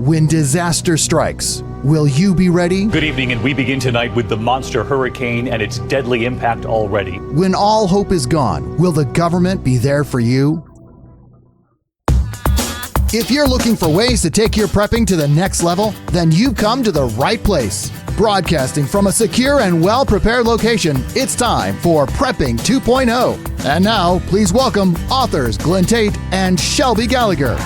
When disaster strikes, will you be ready? Good evening, and we begin tonight with the monster hurricane and its deadly impact already. When all hope is gone, will the government be there for you? If you're looking for ways to take your prepping to the next level, then you've come to the right place. Broadcasting from a secure and well-prepared location, it's time for Prepping 2.0. And now, please welcome authors Glenn Tate and Shelby Gallagher.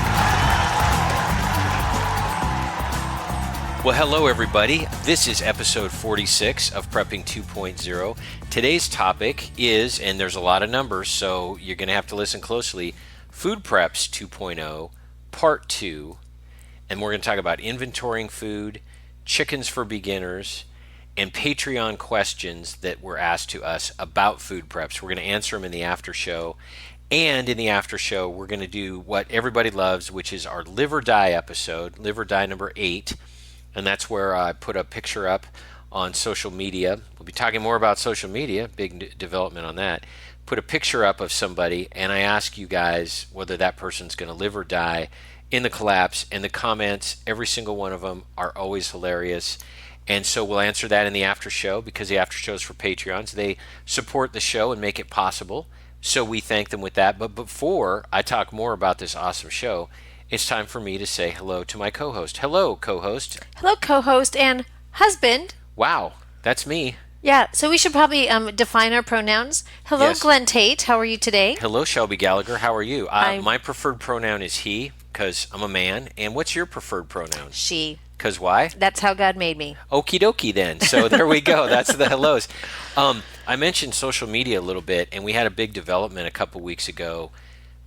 Well, hello, everybody. This is episode 46 of Prepping 2.0. Today's topic is, and there's a lot of numbers, so you're going to have to listen closely, Food Preps 2.0, Part 2. And we're going to talk about inventorying food, chickens for beginners, and Patreon questions that were asked to us about food preps. We're going to answer them in the after show. And in the after show, we're going to do what everybody loves, which is our Live or Die episode, Live or Die number 8. And that's where I put a picture up on social media. We'll be talking more about social media, big development on that. Put a picture up of somebody, and I ask you guys whether that person's going to live or die in the collapse. And the comments, every single one of them, are always hilarious. And so we'll answer that in the after show, because the after show is for Patreons. They support the show and make it possible. So we thank them with that. But before I talk more about this awesome show, it's time for me to say hello to my co-host. Hello, co-host. Hello, co-host and husband. Wow, that's me. Yeah, so we should probably define our pronouns. Hello, Yes. Glenn Tate. How are you today? Hello, Shelby Gallagher. How are you? I'm- My preferred pronoun is he, because I'm a man. And what's your preferred pronoun? She. Because why? That's how God made me. Okie dokie then. So there we go. That's the hellos. I mentioned social media a little bit, and we had a big development a couple weeks ago.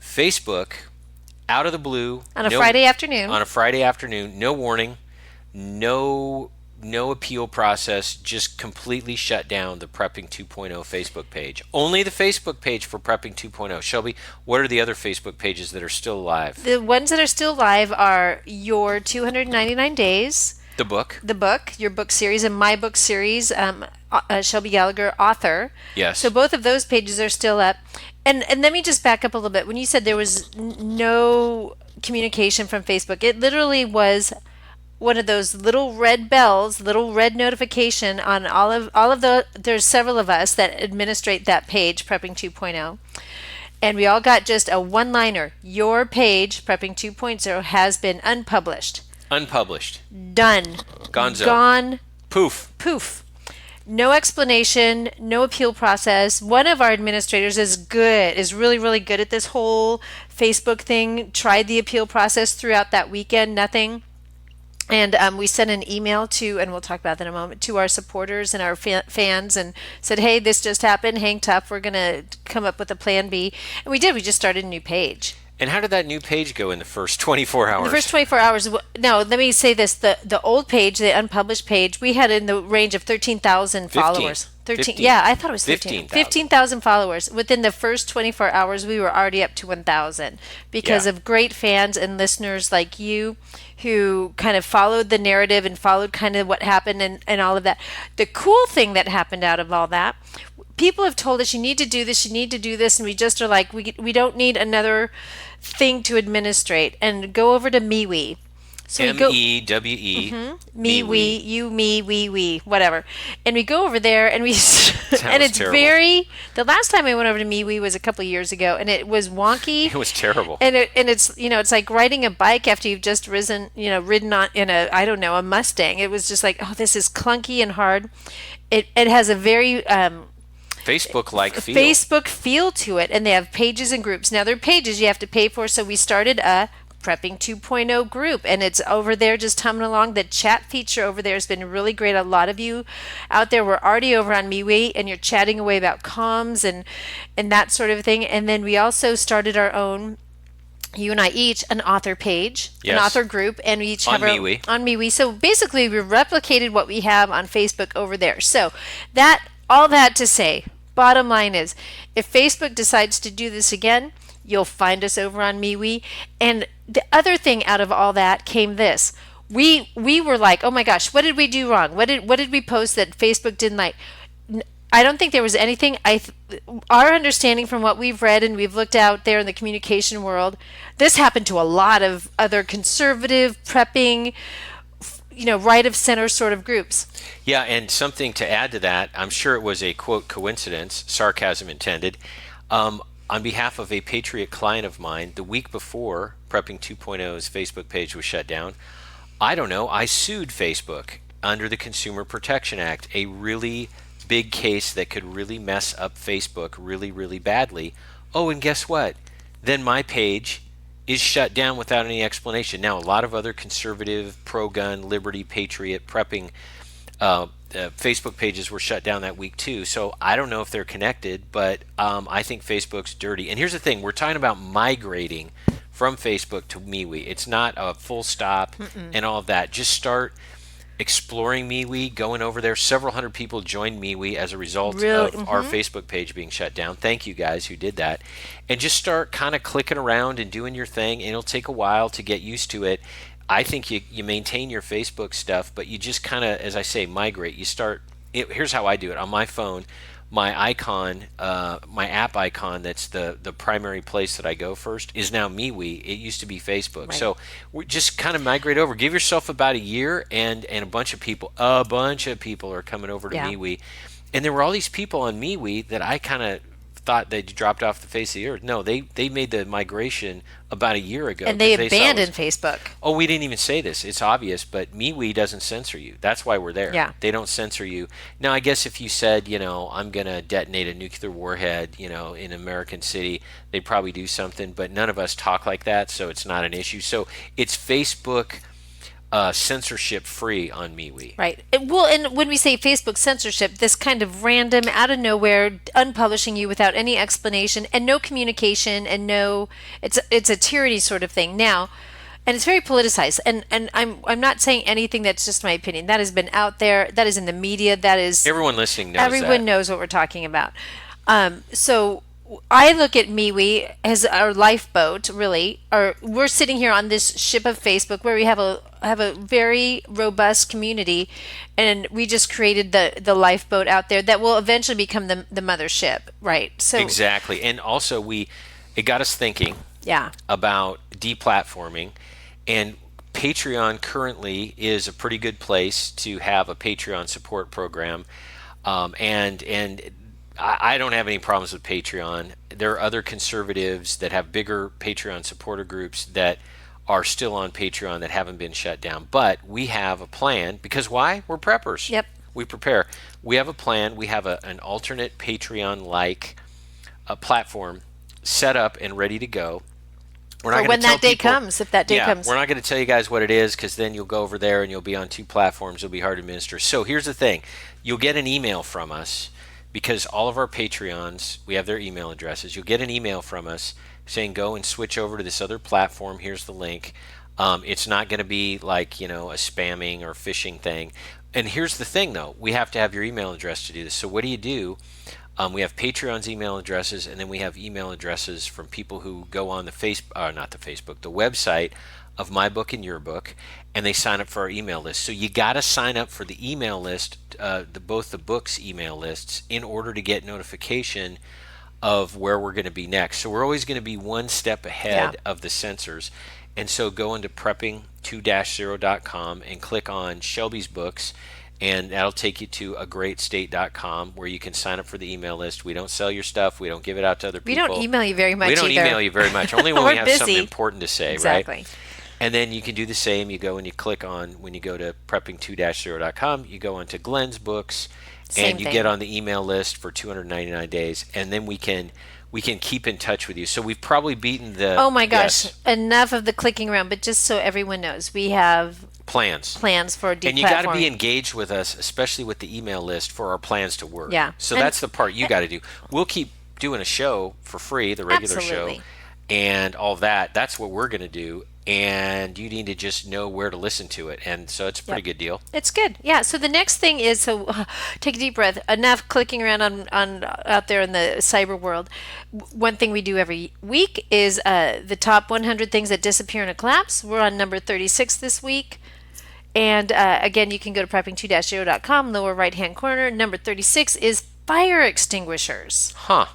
Facebook, out of the blue. On a Friday afternoon. On a Friday afternoon, no warning, no appeal process, just completely shut down the Prepping 2.0 Facebook page. Only the Facebook page for Prepping 2.0. Shelby, what are the other Facebook pages that are still alive? The ones that are still live are your 299 Days, The book. your book series, and my book series, Shelby Gallagher, author. Yes. So both of those pages are still up. And let me just back up a little bit. When you said there was no communication from Facebook, it literally was one of those little red bells, little red notification on all of the, there's several of us that administrate that page, Prepping 2.0. And we all got just a one-liner. Your page, Prepping 2.0, has been unpublished. Unpublished. Done. Gonzo. Gone. Poof. Poof. No explanation, no appeal process. One of our administrators is really, really good at this whole Facebook thing. Tried the appeal process throughout that weekend, nothing. And we sent an email to, and we'll talk about that in a moment, to our supporters and our fans and said, hey, this just happened, hang tough, we're going to come up with a plan B. And we did, we just started a new page. And how did that new page go in the first 24 hours? The first 24 hours, no, let me say this, the old page, the unpublished page, we had in the range of 13,000 followers. 13, yeah, I thought it was 13. 15,000 followers. Within the first 24 hours, we were already up to 1,000 because of great fans and listeners like you who kind of followed the narrative and followed kind of what happened and all of that. The cool thing that happened out of all that, people have told us, you need to do this, and we just are like, we don't need another thing to administrate. And go over to MeWe. So M-E-W-E. MeWe, you, me, we, whatever. And we go over there and we, and it's terrible. The last time I went over to MeWe was a couple of years ago, and it was wonky. It was terrible. And it's, it's like riding a bike after you've just ridden on in a Mustang. It was just like, oh, this is clunky and hard. It has a very, Facebook-like feel. Facebook feel to it, and they have pages and groups. Now, they're pages you have to pay for, so we started a Prepping 2.0 group, and it's over there just humming along. The chat feature over there has been really great. A lot of you out there were already over on MeWe, and you're chatting away about comms and that sort of thing. And then we also started our own, you and I each, an author page, yes, an author group, and we each have MeWe. On MeWe. So basically, we replicated what we have on Facebook over there. So all that to say, bottom line is, if Facebook decides to do this again, you'll find us over on MeWe. And the other thing out of all that came this. We were like, oh my gosh, what did we do wrong? What did we post that Facebook didn't like? I don't think there was anything. Our understanding from what we've read and we've looked out there in the communication world, this happened to a lot of other conservative prepping, right of center sort of groups. Yeah, and something to add to that, I'm sure it was a quote coincidence, sarcasm intended. On behalf of a Patriot client of mine, the week before Prepping 2.0's Facebook page was shut down, I sued Facebook under the Consumer Protection Act, a really big case that could really mess up Facebook really, really badly. Oh, and guess what? Then my page is shut down without any explanation. Now, a lot of other conservative, pro-gun, liberty, patriot, prepping Facebook pages were shut down that week too. So I don't know if they're connected, but I think Facebook's dirty. And here's the thing. We're talking about migrating from Facebook to MeWe. It's not a full stop and all of that. Just start exploring MeWe, going over there. Several hundred people joined MeWe as a result of our Facebook page being shut down. Thank you guys who did that. And just start kind of clicking around and doing your thing. And it'll take a while to get used to it. I think you maintain your Facebook stuff, but you just kind of, as I say, migrate. Here's how I do it. On my phone, my icon, my app icon that's the primary place that I go first is now MeWe. It used to be Facebook. Right. So we just kind of migrate over. Give yourself about a year, and a bunch of people are coming over to MeWe. And there were all these people on MeWe that I kind of thought they dropped off the face of the earth. No, they made the migration about a year ago. And they abandoned Facebook. Oh, we didn't even say this. It's obvious, but MeWe doesn't censor you. That's why we're there. Yeah. They don't censor you. Now, I guess if you said, I'm going to detonate a nuclear warhead, in American City, they'd probably do something, but none of us talk like that, so it's not an issue. So it's Facebook censorship free on MeWe. Right. Well, and when we say Facebook censorship, this kind of random, out of nowhere, unpublishing you without any explanation and no communication and it's a tyranny sort of thing now, and it's very politicized. And I'm not saying anything that's just my opinion. That has been out there. That is in the media. That is everyone listening knows. Everyone knows what we're talking about. So I look at MeWe as our lifeboat, really. We're sitting here on this ship of Facebook where we have a very robust community, and we just created the lifeboat out there that will eventually become the mothership, right? So exactly, and also it got us thinking about deplatforming, and Patreon currently is a pretty good place to have a Patreon support program, and I don't have any problems with Patreon. There are other conservatives that have bigger Patreon supporter groups that are still on Patreon that haven't been shut down. But we have a plan, because why? We're preppers. Yep. We prepare. We have a plan. We have an alternate Patreon-like platform set up and ready to go. We're not when that day comes, if that day comes. We're not going to tell you guys what it is, because then you'll go over there and you'll be on two platforms. It'll be hard to administer. So here's the thing. You'll get an email from us, because all of our Patreons, we have their email addresses. You'll get an email from us saying, go and switch over to this other platform. Here's the link. It's not going to be like, a spamming or phishing thing. And here's the thing, though. We have to have your email address to do this. So what do? We have Patreon's email addresses, and then we have email addresses from people who go on the website of My Book and Your Book, and they sign up for our email list. So you got to sign up for the email list, both the books email lists, in order to get notification of where we're going to be next. So we're always going to be one step ahead of the censors. And so go into prepping2-0.com and click on Shelby's Books, and that'll take you to agreatstate.com where you can sign up for the email list. We don't sell your stuff. We don't give it out to other people. We don't email you very much either. We don't email you very much. Only when we have busy. something important to say, exactly. Right? And then you can do the same. You go and you click on, when you go to prepping2-0.com, you go onto Glenn's Books, and you get on the email list for 299 days, and then we can keep in touch with you. So we've probably beaten the... Oh my gosh, enough of the clicking around, but just so everyone knows, we have plans for deplatforming. And you got to be engaged with us, especially with the email list, for our plans to work. Yeah. So that's the part you got to do. We'll keep doing a show for free, the regular show, and all that. That's what we're going to do. And you need to just know where to listen to it. And so it's a pretty good deal. It's good. Yeah. So the next thing is, take a deep breath. Enough clicking around on out there in the cyber world. One thing we do every week is the top 100 things that disappear in a collapse. We're on number 36 this week. And again, you can go to prepping2-0.com, lower right-hand corner. Number 36 is fire extinguishers. Huh.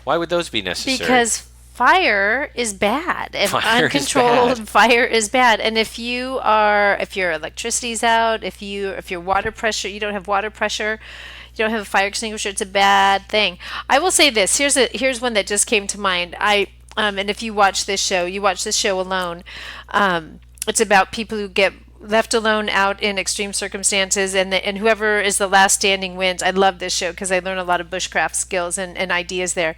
Why would those be necessary? Because fire is bad, and uncontrolled fire is bad. And if your electricity's out, if your water pressure, you don't have water pressure, you don't have a fire extinguisher, it's a bad thing. I will say this. Here's one that just came to mind. And if you watch this show alone. It's about people who get left alone out in extreme circumstances, and whoever is the last standing wins. I love this show because I learn a lot of bushcraft skills and ideas there.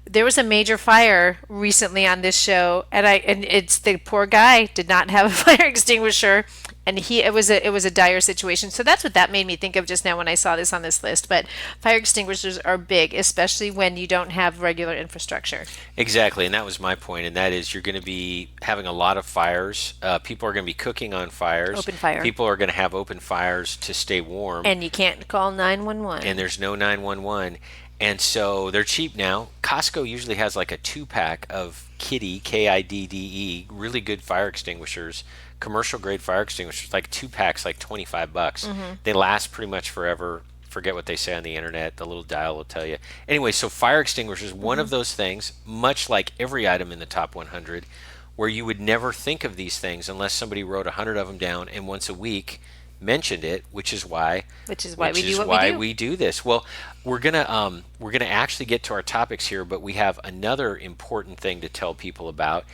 There was a major fire recently on this show, and it's the poor guy did not have a fire extinguisher, and it was a dire situation. So that's what that made me think of just now when I saw this on this list. But fire extinguishers are big, especially when you don't have regular infrastructure. Exactly, and that was my point, and that is you're going to be having a lot of fires. People are going to be cooking on fires. Open fire. People are going to have open fires to stay warm. And you can't call 911. And there's no 911. And so they're cheap now. Costco usually has like a 2-pack of Kidde, Kidde, really good fire extinguishers, commercial grade fire extinguishers, like 2 packs, like $25. Mm-hmm. They last pretty much forever. Forget what they say on the internet. The little dial will tell you. Anyway, so fire extinguishers, one of those things, much like every item in the top 100, where you would never think of these things unless somebody wrote 100 of them down and once a week mentioned it, which is why we do this. Well, we're gonna actually get to our topics here, but we have another important thing to tell people about,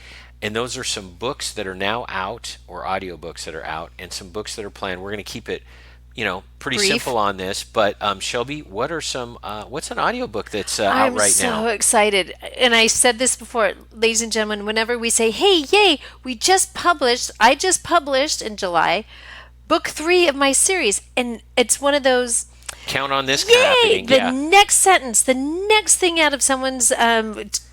and those are some books that are now out, or audiobooks that are out, and some books that are planned. We're gonna keep it, pretty brief. Simple on this, but Shelby, what are some? What's an audiobook that's out right now? I'm so excited, and I said this before, ladies and gentlemen. Whenever we say, "Hey, yay! I just published in July." Book 3 of my series, and it's one of those. Count on this. Yay! The next sentence, the next thing out of someone's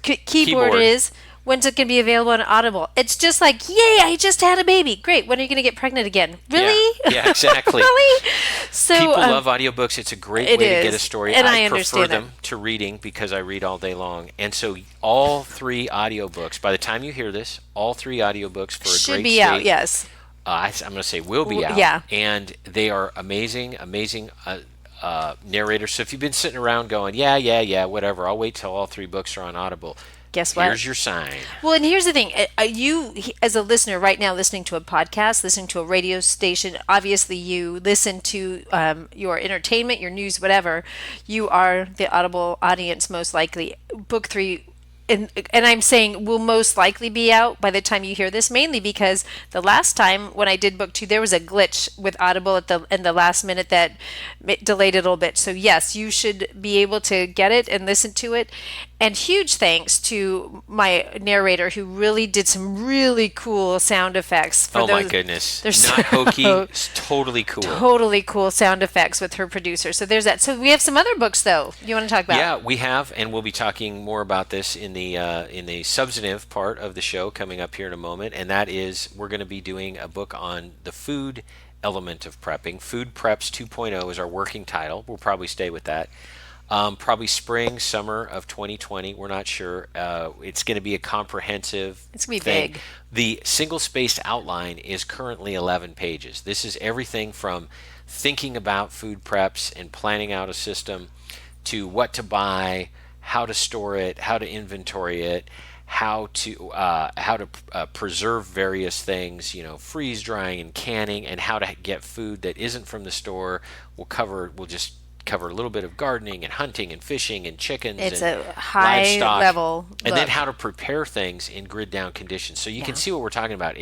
keyboard is, when's it going to be available on Audible? It's just like, yay! I just had a baby. Great. When are you going to get pregnant again? Really? Yeah, exactly. Really? So people love audiobooks. It's a great way to get a story. And I prefer them to reading because I read all day long. And so all 3 audiobooks. By the time you hear this, all 3 audiobooks for a should great be out. Yes. I'm going to say will be out. Yeah. And they are amazing narrators. So if you've been sitting around going, yeah, whatever, I'll wait till all 3 books are on Audible. Guess what? Here's your sign. Well, and here's the thing. You, as a listener right now, listening to a podcast, listening to a radio station, obviously you listen to your entertainment, your news, whatever. You are the Audible audience, most likely. Book 3. And I'm saying will most likely be out by the time you hear this, mainly because the last time when I did book 2, there was a glitch with Audible in the last minute that delayed it a little bit. So yes, you should be able to get it and listen to it. And huge thanks to my narrator who really did some really cool sound effects. My goodness. They're not hokey. It's totally cool. Totally cool sound effects with her producer. So there's that. So we have some other books, though, you want to talk about? Yeah, we have, and we'll be talking more about this in the substantive part of the show coming up here in a moment. And that is, we're going to be doing a book on the food element of prepping. Food Preps 2.0 is our working title. We'll probably stay with that. Probably spring, summer of 2020. We're not sure. It's going to be a comprehensive It's going to be thing. big. The single-spaced outline is currently 11 pages. This is everything from thinking about food preps and planning out a system to what to buy, how to store it, how to inventory it, how to preserve various things, freeze drying and canning, and how to get food that isn't from the store. We'll just cover a little bit of gardening and hunting and fishing and chickens It's and a high livestock, level and then look. how to prepare things in grid down conditions. So you can see what we're talking about.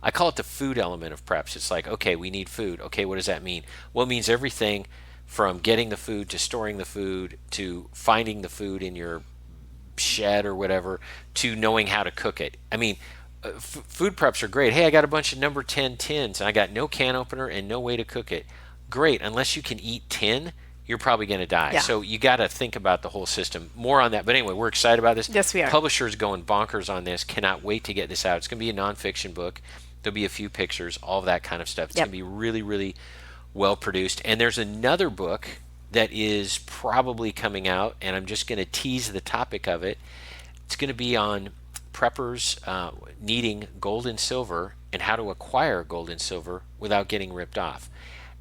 I call it the food element of preps. It's like, okay, we need food. Okay, what does that mean? Well, it means everything from getting the food to storing the food to finding the food in your shed or whatever to knowing how to cook it. I mean, food preps are great. Hey, I got a bunch of number 10 tins and I got no can opener and no way to cook it. Great, unless you can eat tin, you're probably going to die. Yeah. So you got to think about the whole system. More on that. But anyway, we're excited about this. Yes, we are. Publishers going bonkers on this. Cannot wait to get this out. It's going to be a nonfiction book. There'll be a few pictures, all of that kind of stuff. It's going to be really, really well produced. And there's another book that is probably coming out, and I'm just going to tease the topic of it. It's going to be on preppers needing gold and silver and how to acquire gold and silver without getting ripped off.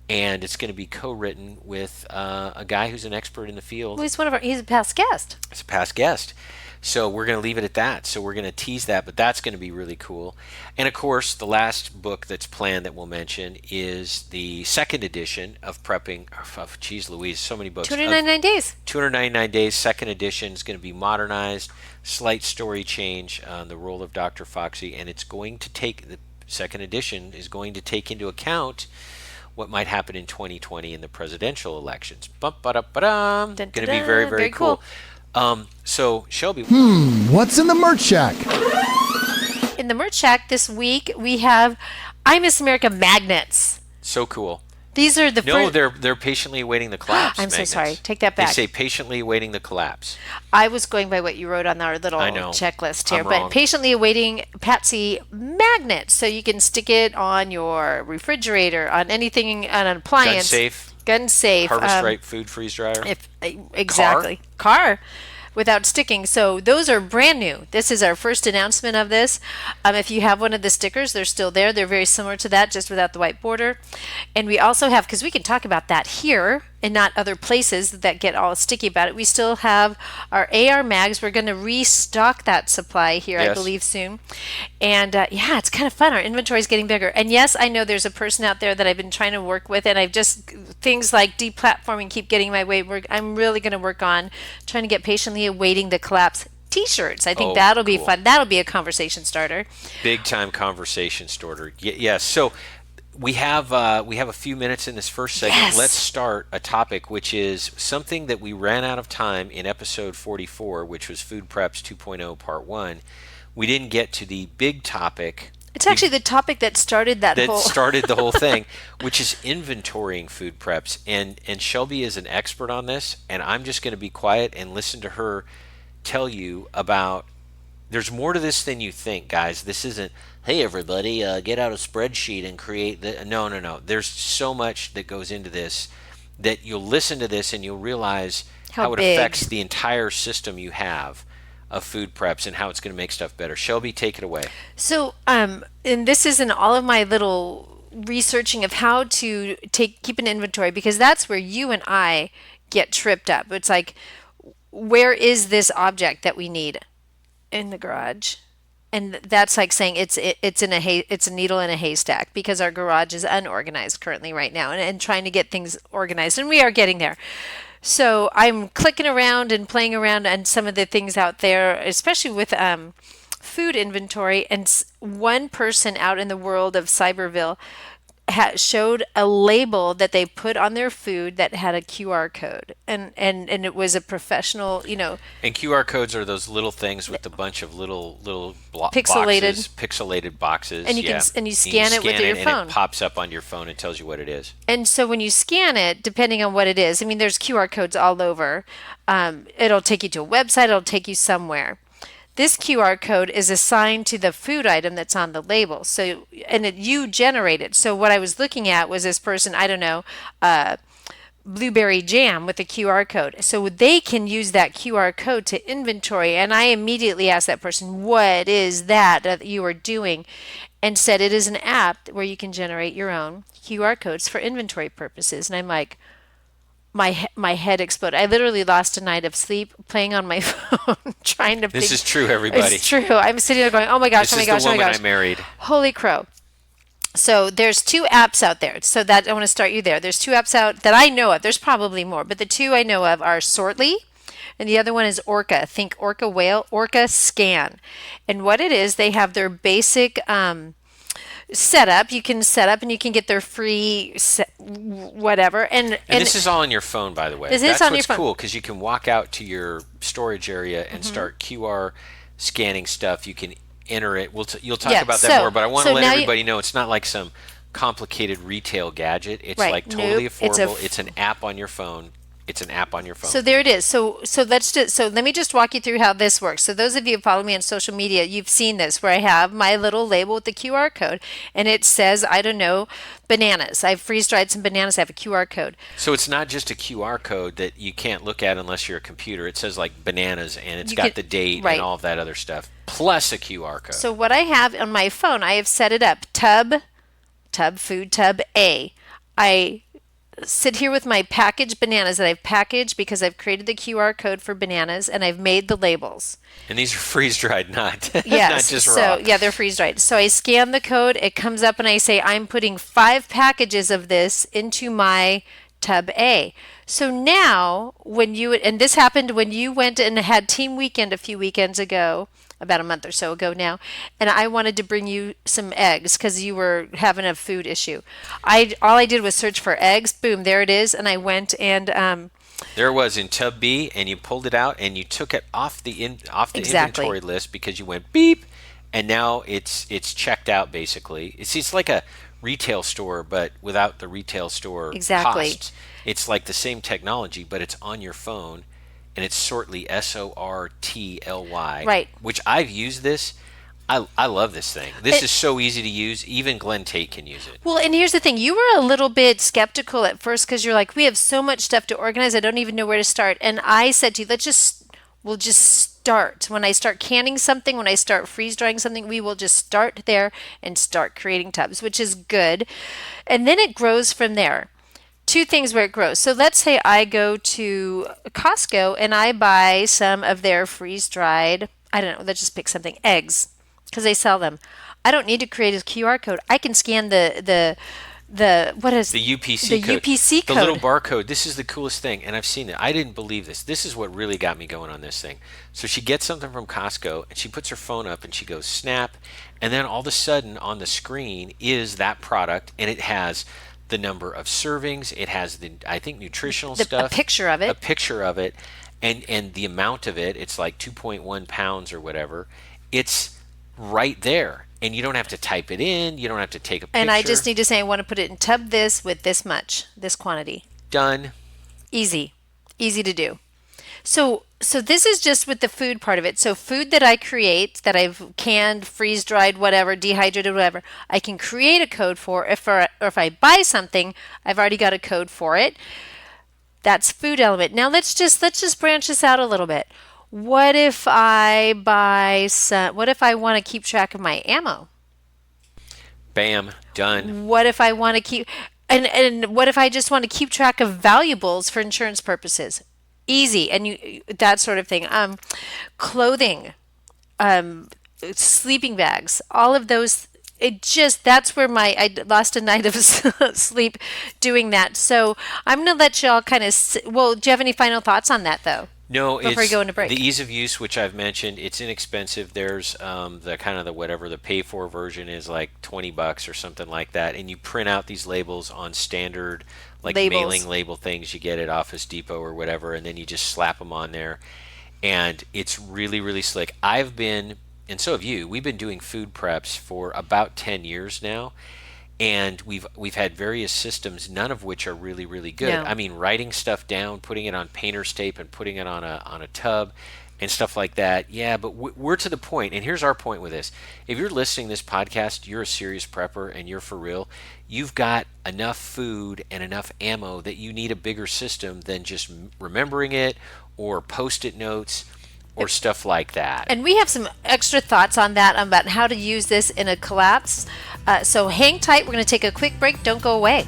and it's going to be co-written with a guy who's an expert in the field. Well, he's a past guest. It's a past guest. So we're going to leave it at that. So we're going to tease that, but that's going to be really cool. And of course, the last book that's planned that we'll mention is the second edition of Prepping. Geez Louise, so many books. 299 days. 299 days. Second edition is going to be modernized, slight story change on the role of Dr. Foxy, and it's going to the second edition is going to take into account what might happen in 2020 in the presidential elections. Going to be very, very cool. So, Shelby. What's in the merch shack? In the merch shack this week, we have I Miss America magnets. So cool. These are the No, they're patiently awaiting the collapse. I'm magnets. so sorry. Take that back. They say patiently awaiting the collapse. I was going by what you wrote on our little checklist here, I'm wrong. Patiently awaiting Patsy magnets, so you can stick it on your refrigerator, on anything, on an appliance. Gun safe. Harvest Right food freeze dryer. Exactly. Car. Without sticking. So those are brand new. This is our first announcement of this. If you have one of the stickers, they're still there. They're very similar to that, just without the white border. And we also have, because we can talk about that here and not other places that get all sticky about it, we still have our AR mags. We're going to restock that supply here, I believe, soon. And it's kind of fun. Our inventory is getting bigger. And yes, I know there's a person out there that I've been trying to work with, and things like deplatforming keep getting my way. I'm really going to work on trying to get patiently awaiting the collapse T-shirts. I think that'll be fun. That'll be a conversation starter. Big time conversation starter. Yes. So we have a few minutes in this first segment. Yes. Let's start a topic which is something that we ran out of time in episode 44, which was Food Preps 2.0 Part 1. We didn't get to the big topic. It's actually the topic that started started the whole thing, which is inventorying food preps. And Shelby is an expert on this, and I'm just going to be quiet and listen to her tell you about. There's more to this than you think, guys. This isn't, hey everybody, get out a spreadsheet and create the. No. There's so much that goes into this that you'll listen to this and you'll realize how it affects the entire system you have of food preps and how it's going to make stuff better. Shelby, take it away. So, and this is in all of my little researching of how to keep an inventory, because that's where you and I get tripped up. It's like, where is this object that we need? In the garage. And that's like saying it's a needle in a haystack, because our garage is unorganized currently right now, and trying to get things organized, and we are getting there. So I'm clicking around and playing around on some of the things out there, especially with food inventory. And one person out in the world of Cyberville showed a label that they put on their food that had a QR code, and it was a professional, And QR codes are those little things with a bunch of little pixelated boxes, and you scan it with your phone, and it pops up on your phone and tells you what it is. And so when you scan it, depending on what it is, I mean, there's QR codes all over. It'll take you to a website. It'll take you somewhere. This QR code is assigned to the food item that's on the label. So, you generate it. So what I was looking at was this person, blueberry jam with a QR code. So they can use that QR code to inventory. And I immediately asked that person, what is that you are doing? And said it is an app where you can generate your own QR codes for inventory purposes. And I'm like, my head exploded. I literally lost a night of sleep playing on my phone trying to. This is true, everybody. It's true. I'm sitting there going, "Oh my gosh! This oh my gosh! is the oh my woman gosh!" I married. Holy crow! So there's 2 apps out there. So that I want to start you there. There's 2 apps out that I know of. There's probably more, but the 2 I know of are Sortly, and the other one is Orca. Think Orca whale, Orca Scan, and what it is, they have their basic. Setup. You can set up and you can get their free whatever. And this is all on your phone, by the way. That's what's cool, because you can walk out to your storage area and start QR scanning stuff. You can enter it. You'll talk about that more, but I want to let everybody know it's not like some complicated retail gadget. It's like totally affordable. It's an app on your phone. It's an app on your phone. So there it is. So let me just walk you through how this works. So those of you who follow me on social media, you've seen this, where I have my little label with the QR code, and it says, bananas. I've freeze-dried some bananas. I have a QR code. So it's not just a QR code that you can't look at unless you're a computer. It says like bananas, and it's got the date and all of that other stuff, plus a QR code. So what I have on my phone, I have set it up, tub food, tub A. I sit here with my packaged bananas that I've packaged because I've created the QR code for bananas and I've made the labels. And these are freeze-dried, not, yes, not just raw. So, yeah, they're freeze-dried. So I scan the code. It comes up and I say, I'm putting 5 packages of this into my tub A. So now when you, and this happened when you went and had Team Weekend a few weekends ago, about a month or so ago now, and I wanted to bring you some eggs because you were having a food issue. All I did was search for eggs. Boom, there it is. And I went and there it was in tub B, and you pulled it out and you took it off the inventory list because you went beep, and now it's checked out basically. It's like a retail store, but without the retail store costs. It's like the same technology, but it's on your phone. And it's Sortly, SORTLY. Right. Which I've used this. I love this thing. This is so easy to use. Even Glenn Tate can use it. Well, and here's the thing. You were a little bit skeptical at first because you're like, we have so much stuff to organize. I don't even know where to start. And I said to you, we'll just start. When I start canning something, when I start freeze drying something, we will just start there and start creating tubs, which is good. And then it grows from there. 2 things where it grows. So let's say I go to Costco and I buy some of their freeze-dried, I don't know, let's just pick something, eggs, because they sell them. I don't need to create a QR code. I can scan the what is the UPC code. UPC code. The little barcode. This is the coolest thing, and I've seen it. I didn't believe this. This is what really got me going on this thing. So she gets something from Costco, and she puts her phone up, and she goes snap, and then all of a sudden on the screen is that product, and it has the number of servings. It has the, I think, nutritional stuff. A picture of it. A picture of it, and the amount of it. It's like 2.1 pounds or whatever. It's right there, and you don't have to type it in. You don't have to take a picture. And I just need to say I want to put it in tub this with this much, this quantity. Done. Easy to do. So this is just with the food part of it. So food that I create, that I've canned, freeze-dried, whatever, dehydrated, whatever, I can create a code for. Or if I buy something, I've already got a code for it. That's food element. Now let's just branch this out a little bit. What if I want to keep track of my ammo? Bam, done. What if I want to keep and what if I just want to keep track of valuables for insurance purposes? Easy, and that sort of thing. Clothing, sleeping bags, all of those. That's where I lost a night of sleep doing that. So I'm going to let y'all kind of. Well, do you have any final thoughts on that though? No, before we go into break. The ease of use, which I've mentioned, it's inexpensive. There's the pay for version is like $20 or something like that, and you print out these labels on standard mailing label things you get at Office Depot or whatever, and then you just slap them on there, and it's really, really slick. I've been, and so have you. We've been doing food preps for about 10 years now. And we've had various systems, none of which are really, really good. No. I mean, writing stuff down, putting it on painter's tape, and putting it on a tub, and stuff like that. Yeah, but we're to the point, and here's our point with this: if you're listening to this podcast, you're a serious prepper, and you're for real. You've got enough food and enough ammo that you need a bigger system than just remembering it or Post-it notes or stuff like that. And we have some extra thoughts on that, about how to use this in a collapse. So hang tight. We're going to take a quick break. Don't go away.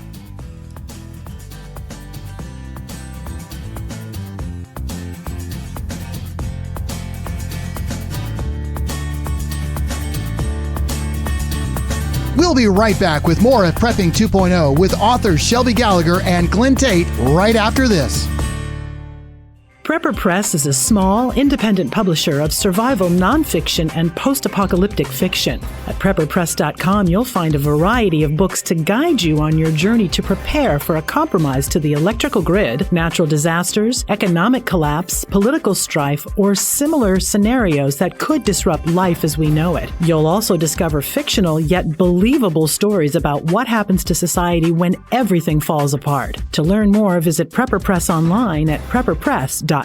We'll be right back with more of Prepping 2.0 with authors Shelby Gallagher and Glenn Tate right after this. Prepper Press is a small, independent publisher of survival nonfiction and post-apocalyptic fiction. At prepperpress.com, you'll find a variety of books to guide you on your journey to prepare for a compromise to the electrical grid, natural disasters, economic collapse, political strife, or similar scenarios that could disrupt life as we know it. You'll also discover fictional yet believable stories about what happens to society when everything falls apart. To learn more, visit Prepper Press online at prepperpress.com.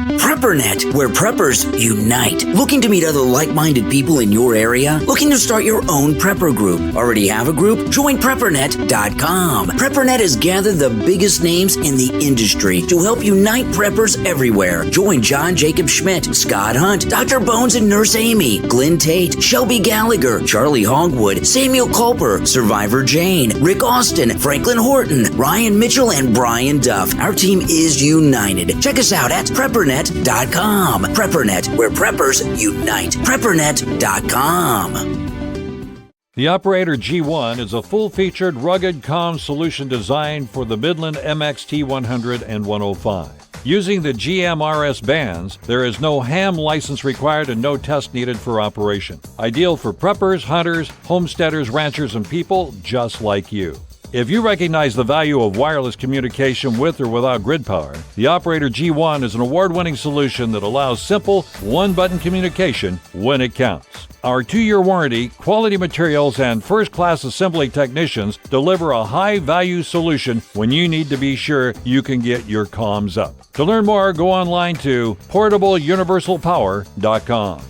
PrepperNet, where preppers unite. Looking to meet other like-minded people in your area? Looking to start your own prepper group? Already have a group? Join PrepperNet.com. PrepperNet has gathered the biggest names in the industry to help unite preppers everywhere. Join John Jacob Schmidt, Scott Hunt, Dr. Bones and Nurse Amy, Glenn Tate, Shelby Gallagher, Charlie Hogwood, Samuel Culper, Survivor Jane, Rick Austin, Franklin Horton, Ryan Mitchell, and Brian Duff. Our team is united. Check us out at PrepperNet.com. PrepperNet, where preppers unite. PrepperNet.com. The Operator G1 is a full-featured rugged comm solution designed for the Midland MXT100 and 105. Using the GMRS bands, there is no ham license required and no test needed for operation. Ideal for preppers, hunters, homesteaders, ranchers, and people just like you. If you recognize the value of wireless communication with or without grid power, the Operator G1 is an award-winning solution that allows simple, one-button communication when it counts. Our 2-year warranty, quality materials, and first-class assembly technicians deliver a high-value solution when you need to be sure you can get your comms up. To learn more, go online to portableuniversalpower.com.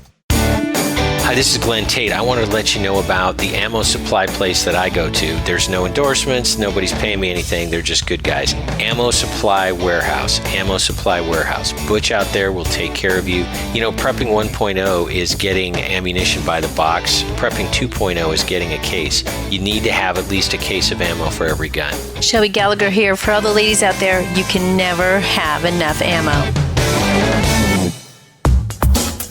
Hi, this is Glenn Tate. I wanted to let you know about the ammo supply place that I go to. There's no endorsements. Nobody's paying me anything. They're just good guys. Ammo Supply Warehouse. Ammo Supply Warehouse. Butch out there will take care of you. You know, Prepping 1.0 is getting ammunition by the box. Prepping 2.0 is getting a case. You need to have at least a case of ammo for every gun. Shelby Gallagher here. For all the ladies out there, you can never have enough ammo.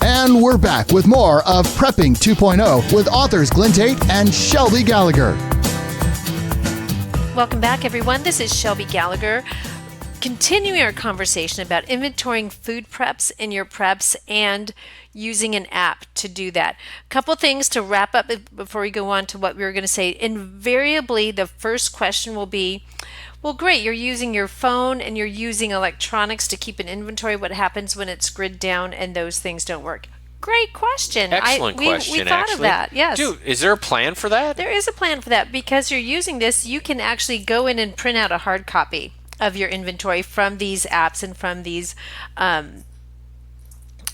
And we're back with more of Prepping 2.0 with authors Glenn Tate and Shelby Gallagher. Welcome back, everyone. This is Shelby Gallagher. Continuing our conversation about inventorying food preps in your preps and using an app to do that. A couple things to wrap up before we go on to what we were going to say. Invariably, the first question will be, well, great, you're using your phone and you're using electronics to keep an inventory. What happens when it's grid down and those things don't work? Great question. Excellent question, we thought of that, yes. Dude, is there a plan for that? There is a plan for that. Because you're using this, you can actually go in and print out a hard copy of your inventory from these apps and from these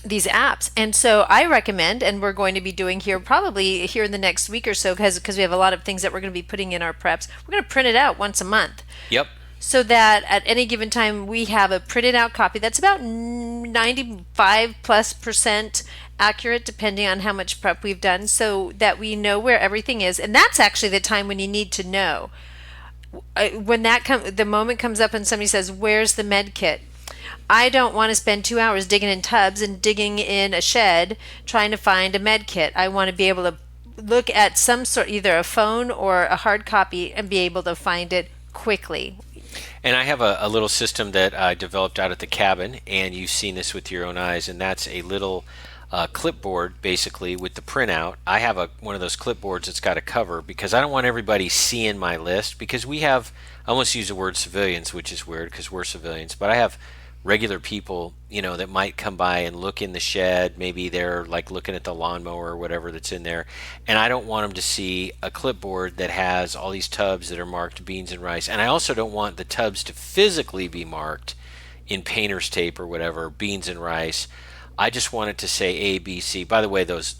apps. And so I recommend, and we're going to be doing here probably here in the next week or so, because we have a lot of things that we're going to be putting in our preps, we're going to print it out once a month. Yep. So that at any given time we have a printed out copy that's about 95+% accurate, depending on how much prep we've done, so that we know where everything is. And that's actually the time when you need to know. When the moment comes up and somebody says, where's the med kit? I don't want to spend 2 hours digging in tubs and digging in a shed trying to find a med kit. I want to be able to look at some sort, either a phone or a hard copy, and be able to find it quickly. And I have a little system that I developed out at the cabin, and you've seen this with your own eyes, and that's a little clipboard, basically, with the printout. I have one of those clipboards that's got a cover, because I don't want everybody seeing my list, because we have, I almost use the word civilians, which is weird because we're civilians, but I have regular people, that might come by and look in the shed. Maybe they're like looking at the lawnmower or whatever that's in there, and I don't want them to see a clipboard that has all these tubs that are marked beans and rice. And I also don't want the tubs to physically be marked in painter's tape or whatever, beans and rice. I just want it to say A, B, C. By the way, those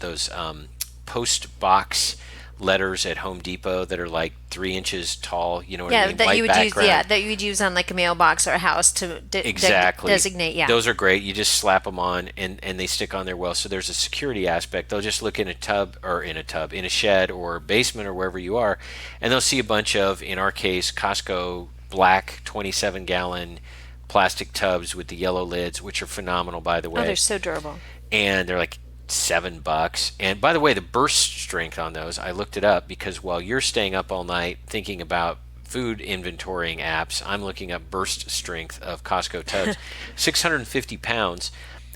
post box letters at Home Depot that are like 3 inches tall, you know what I mean? That you would use, that you would use on like a mailbox or a house to designate. Yeah, those are great. You just slap them on, and they stick on there well. So there's a security aspect. They'll just look in a shed or basement or wherever you are, and they'll see a bunch of, in our case, Costco black 27-gallon plastic tubs with the yellow lids, which are phenomenal, by the way. Oh, they're so durable. And they're like $7. And by the way, the burst strength on those, I looked it up, because while you're staying up all night thinking about food inventorying apps, I'm looking up burst strength of Costco tubs. 650 pounds.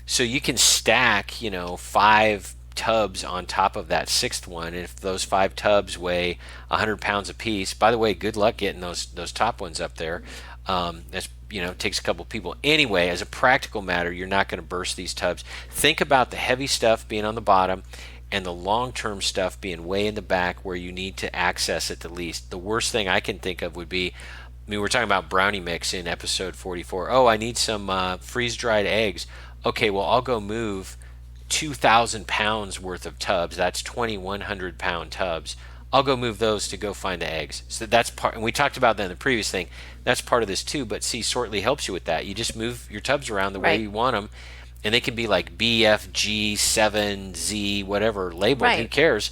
So you can stack 5 tubs on top of that 6th one, and if those 5 tubs weigh 100 pounds apiece, by the way, good luck getting those top ones up there. That's takes a couple people. Anyway, as a practical matter, you're not going to burst these tubs. Think about the heavy stuff being on the bottom and the long-term stuff being way in the back where you need to access it the least. The worst thing I can think of would be, we were talking about brownie mix in episode 44. Oh, I need some freeze-dried eggs. okay, well, I'll go move 2,000 pounds worth of tubs. That's 2,100 pound tubs. I'll go move those to go find the eggs. So that's part, and we talked about that in the previous thing. That's part of this too. But see, Sortly helps you with that. You just move your tubs around the way you want them, and they can be like BFG 7Z whatever labeled. Who cares?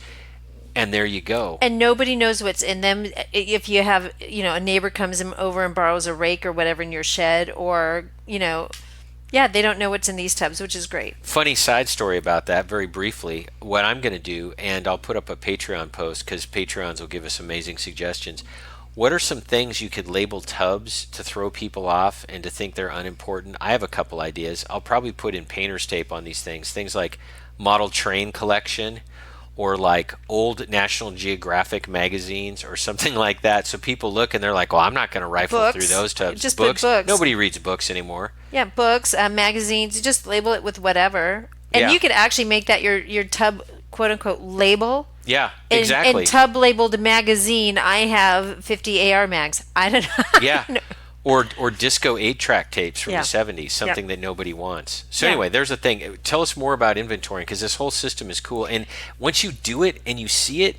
And there you go. And nobody knows what's in them. If you have, a neighbor comes over and borrows a rake or whatever in your shed, or they don't know what's in these tubs, which is great. Funny side story about that, very briefly. What I'm going to do, and I'll put up a Patreon post because Patreons will give us amazing suggestions. What are some things you could label tubs to throw people off and to think they're unimportant? I have a couple ideas. I'll probably put in painter's tape on these things. Things like model train collection, or like old National Geographic magazines or something like that. So people look and they're like, well, I'm not going to rifle through those tubs. Just books. Books. Nobody reads books anymore. Yeah, books, magazines. You just label it with whatever. And you could actually make that your tub, quote unquote, label. Yeah, exactly. And tub labeled magazine, I have 50 AR mags. I don't know. Yeah. Or disco 8-track tapes from the 70s, something that nobody wants. So anyway, there's a thing. Tell us more about inventorying, because this whole system is cool. And once you do it and you see it,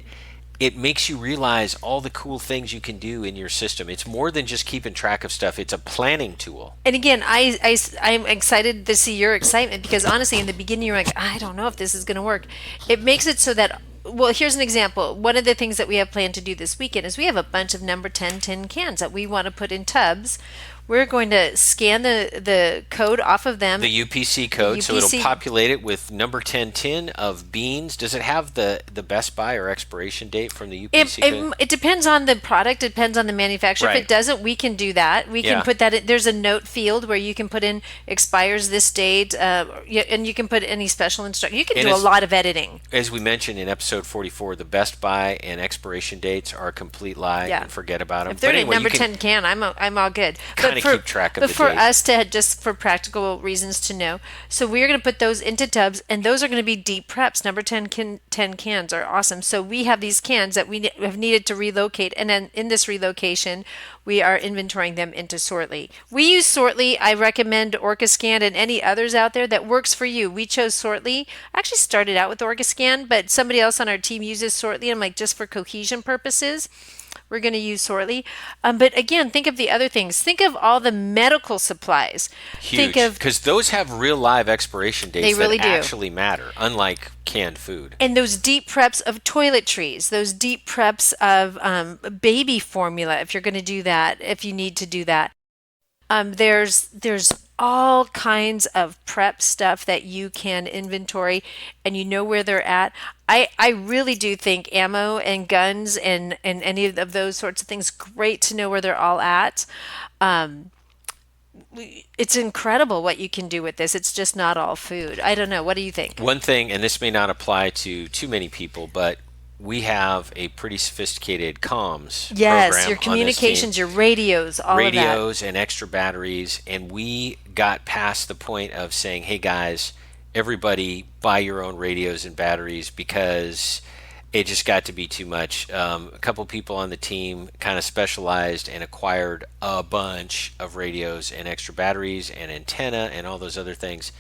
it makes you realize all the cool things you can do in your system. It's more than just keeping track of stuff. It's a planning tool. And again, I'm excited to see your excitement, because honestly, in the beginning, you're like, I don't know if this is going to work. It makes it so that, well, here's an example. One of the things that we have planned to do this weekend is we have a bunch of number 10 tin cans that we want to put in tubs. We're going to scan the code off of them. The UPC code, so it'll populate it with number 10 tin of beans. Does it have the best by or expiration date from the UPC code? It depends on the product. It depends on the manufacturer. Right. If it doesn't, we can do that. We can put that in. There's a note field where you can put in expires this date, and you can put any special instruction. You can do a lot of editing. As we mentioned in episode 44, the best by and expiration dates are a complete lie, and forget about them. If they're in number 10 can, I'm all good. Keep track of the for date. us to, just for practical reasons to know, so we're going to put those into tubs, and those are going to be deep preps. Number 10 cans are awesome. So we have these cans that we have needed to relocate, and then in this relocation, we are inventorying them into Sortly. We use Sortly. I recommend Orcascan and any others out there that works for you. We chose Sortly. I actually started out with Orcascan, but somebody else on our team uses Sortly. I'm like, just for cohesion purposes, we're going to use Sortly. But again, think of the other things. Think of all the medical supplies. Huge, because those have real live expiration dates that actually matter, unlike canned food. And those deep preps of toiletries, those deep preps of baby formula, if you're going to do that, if you need to do that. There's all kinds of prep stuff that you can inventory, and you know where they're at. I really do think ammo and guns and any of those sorts of things, great to know where they're all at. It's incredible what you can do with this. It's just not all food. I don't know. What do you think? One thing, and this may not apply to too many people, but we have a pretty sophisticated comms program. Your communications, your radios, all of that. Radios and extra batteries. And we got past the point of saying, hey guys, everybody buy your own radios and batteries, because it just got to be too much. A couple people on the team kind of specialized and acquired a bunch of radios and extra batteries and antenna and all those other things.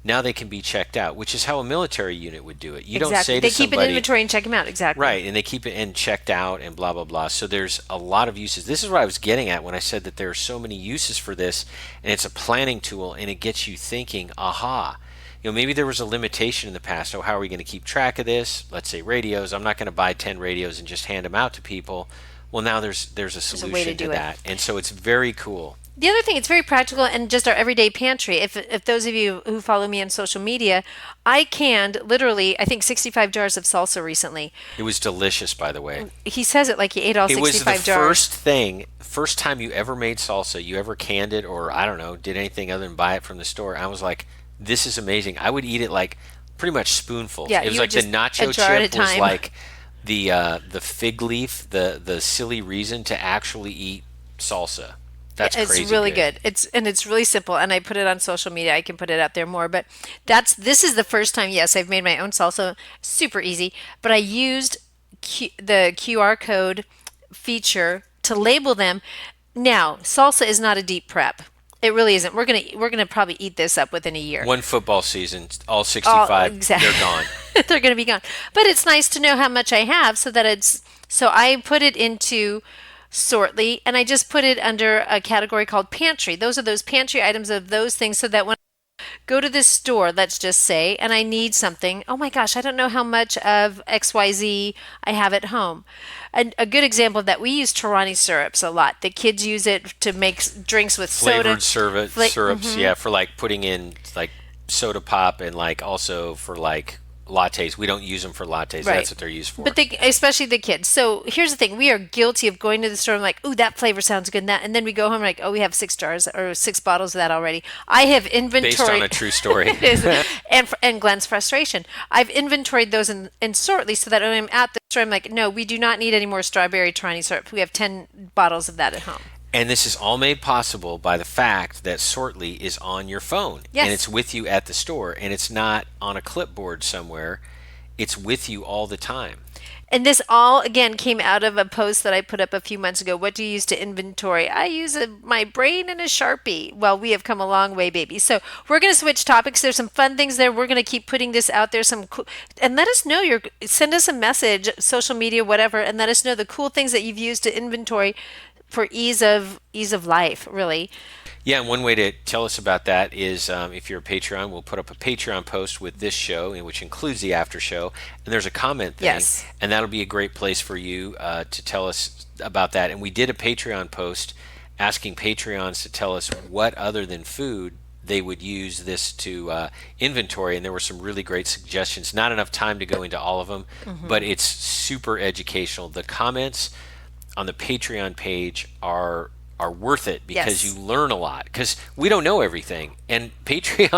Now they can be checked out, which is how a military unit would do it. You don't say to they somebody, keep an inventory and check them out. Exactly. Right, and they keep it and checked out and blah, blah, blah. So there's a lot of uses. This is what I was getting at when I said that there are so many uses for this, and it's a planning tool, and it gets you thinking, aha. Maybe there was a limitation in the past. Oh, how are we going to keep track of this? Let's say radios. I'm not going to buy 10 radios and just hand them out to people. Well, now there's a solution to that. And so it's very cool. The other thing, it's very practical and just our everyday pantry. If those of you who follow me on social media, I canned literally, I think, 65 jars of salsa recently. It was delicious, by the way. He says it like he ate all 65 jars. It was the first time you ever made salsa, you ever canned it, or I don't know, did anything other than buy it from the store. I was like, this is amazing. I would eat it like pretty much spoonfuls. Yeah, it was like the nacho chip was like the fig leaf, the silly reason to actually eat salsa. That's crazy. It's really good. It's really simple, and I put it on social media. I can put it out there more, but this is the first time. Yes, I've made my own salsa, super easy. But I used the QR code feature to label them. Now, salsa is not a deep prep. It really isn't. We're gonna probably eat this up within a year. One football season, all 65, exactly. They're gone. They're gonna be gone. But it's nice to know how much I have, so I put it into Sortly, and I just put it under a category called pantry. Those are those pantry items of those things, so that when I go to this store, let's just say, and I need something, oh my gosh, I don't know how much of XYZ I have at home. A good example of that, we use Torani syrups a lot. The kids use it to make drinks with flavored soda. syrups, yeah, for like putting in like soda pop and like also for like lattes. We don't use them for lattes. Right. That's what they're used for. But especially the kids. So here's the thing: we are guilty of going to the store and like, "Ooh, that flavor sounds good." And then we go home like, "Oh, we have 6 jars or 6 bottles of that already." I have inventory based on a true story. It is. And Glenn's frustration. I've inventoried those in Sortly so that when I'm at the store, I'm like, "No, we do not need any more strawberry Torani syrup. We have 10 bottles of that at home." And this is all made possible by the fact that Sortly is on your phone. Yes. And it's with you at the store. And it's not on a clipboard somewhere. It's with you all the time. And this all, again, came out of a post that I put up a few months ago. What do you use to inventory? I use my brain and a Sharpie. Well, we have come a long way, baby. So we're going to switch topics. There's some fun things there. We're going to keep putting this out there. And let us know. Send us a message, social media, whatever, and let us know the cool things that you've used to inventory for ease of life, really. Yeah, and one way to tell us about that is if you're a Patreon, we'll put up a Patreon post with this show, which includes the after show, and there's a comment thing, yes. And that'll be a great place for you to tell us about that. And we did a Patreon post asking Patreons to tell us what other than food they would use this to inventory, and there were some really great suggestions. Not enough time to go into all of them, but it's super educational. The comments on the Patreon page are worth it because yes. you learn a lot, because we don't know everything, and between